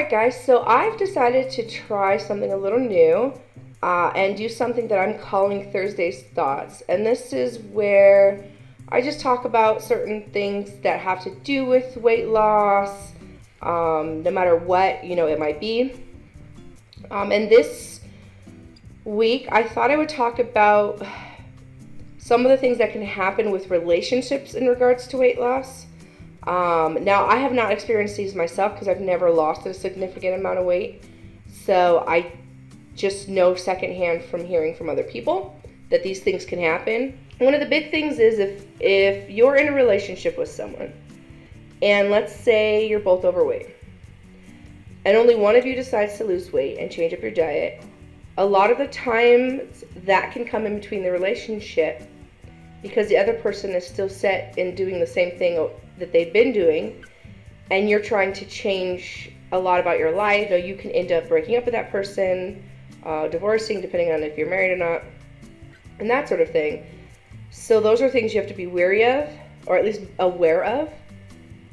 Alright guys, so I've decided to try something a little new and do something that I'm calling Thursday's Thoughts. And this is where I just talk about certain things that have to do with weight loss, no matter what, it might be. And this week, I thought I would talk about some of the things that can happen with relationships in regards to weight loss. Now, I have not experienced these myself because I've never lost a significant amount of weight. So I just know secondhand from hearing from other people that these things can happen. One of the big things is if you're in a relationship with someone, and let's say you're both overweight, and only one of you decides to lose weight and change up your diet, a lot of the times that can come in between the relationship because the other person is still set in doing the same thing that they've been doing, and you're trying to change a lot about your life. You can end up breaking up with that person, divorcing, depending on if you're married or not, and that sort of thing. So those are things you have to be wary of, or at least aware of,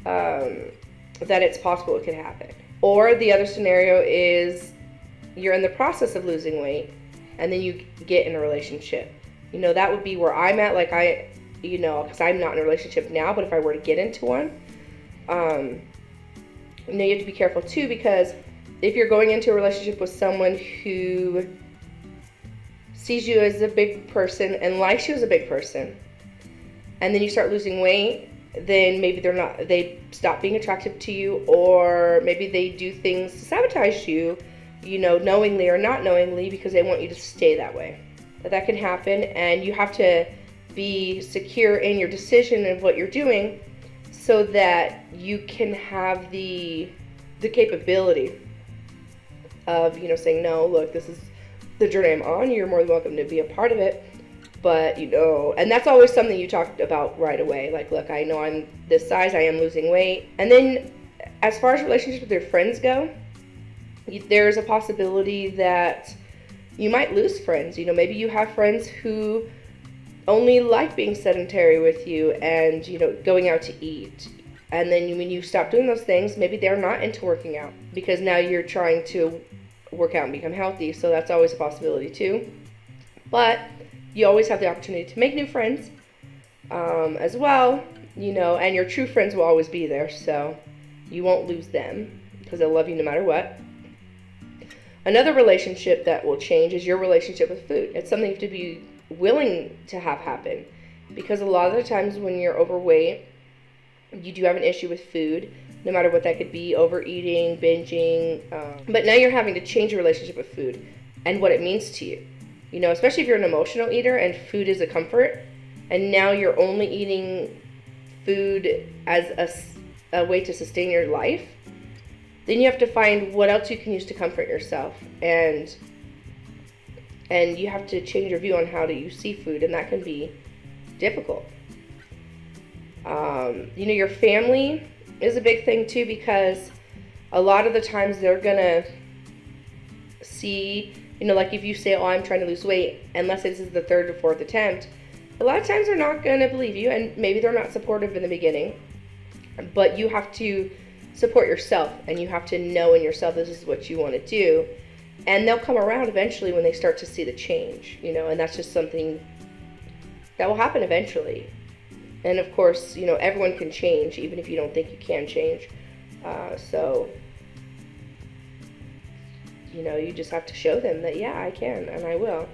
that it's possible it could happen. Or the other scenario is you're in the process of losing weight, and then you get in a relationship. That would be where I'm at, because I'm not in a relationship now, but if I were to get into one, you have to be careful too, because if you're going into a relationship with someone who sees you as a big person and likes you as a big person, and then you start losing weight, then maybe they stop being attractive to you, or maybe they do things to sabotage you, knowingly or not knowingly, because they want you to stay that way. But that can happen, and you have to be secure in your decision of what you're doing so that you can have the capability of, saying, no, look, this is the journey I'm on. You're more than welcome to be a part of it. But, and that's always something you talk about right away. Like, look, I know I'm this size, I am losing weight. And then as far as relationships with your friends go, there's a possibility that you might lose friends. Maybe you have friends who only like being sedentary with you and, going out to eat. And then when you stop doing those things, maybe they're not into working out because now you're trying to work out and become healthy. So that's always a possibility too. But you always have the opportunity to make new friends as well, and your true friends will always be there. So you won't lose them because they'll love you no matter what. Another relationship that will change is your relationship with food. It's something you have to be willing to have happen, because a lot of the times when you're overweight, you do have an issue with food, no matter what that could be, overeating, binging, but now you're having to change your relationship with food and what it means to you. Especially if you're an emotional eater and food is a comfort, and now you're only eating food as a way to sustain your life, then you have to find what else you can use to comfort yourself, and you have to change your view on how you see food, and that can be difficult. Your family is a big thing too, because a lot of the times they're gonna see, like if you say, oh, I'm trying to lose weight, unless this is the third or fourth attempt, a lot of times they're not gonna believe you, and maybe they're not supportive in the beginning, but you have to support yourself, and you have to know in yourself this is what you want to do, and they'll come around eventually when they start to see the change, and that's just something that will happen eventually. And of course, everyone can change, even if you don't think you can change. So you just have to show them that, yeah, I can, and I will.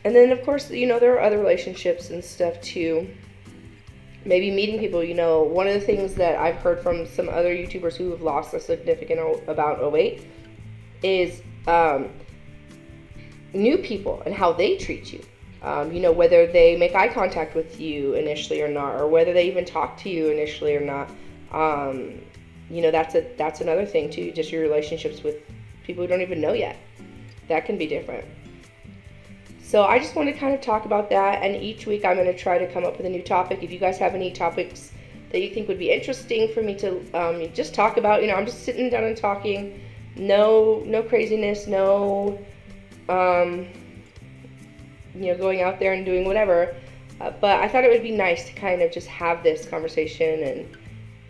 And then, of course, there are other relationships and stuff too. Maybe meeting people. One of the things that I've heard from some other YouTubers who have lost a significant amount of weight is new people and how they treat you. Whether they make eye contact with you initially or not, or whether they even talk to you initially or not. That's another thing too, just your relationships with people who don't even know yet. That can be different. So I just want to kind of talk about that, and each week I'm going to try to come up with a new topic. If you guys have any topics that you think would be interesting for me to just talk about, I'm just sitting down and talking. No craziness, no going out there and doing whatever. But I thought it would be nice to kind of just have this conversation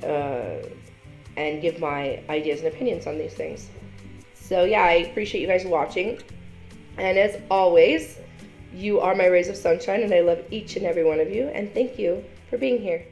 and and give my ideas and opinions on these things. So yeah, I appreciate you guys watching. And as always, you are my rays of sunshine, and I love each and every one of you. And thank you for being here.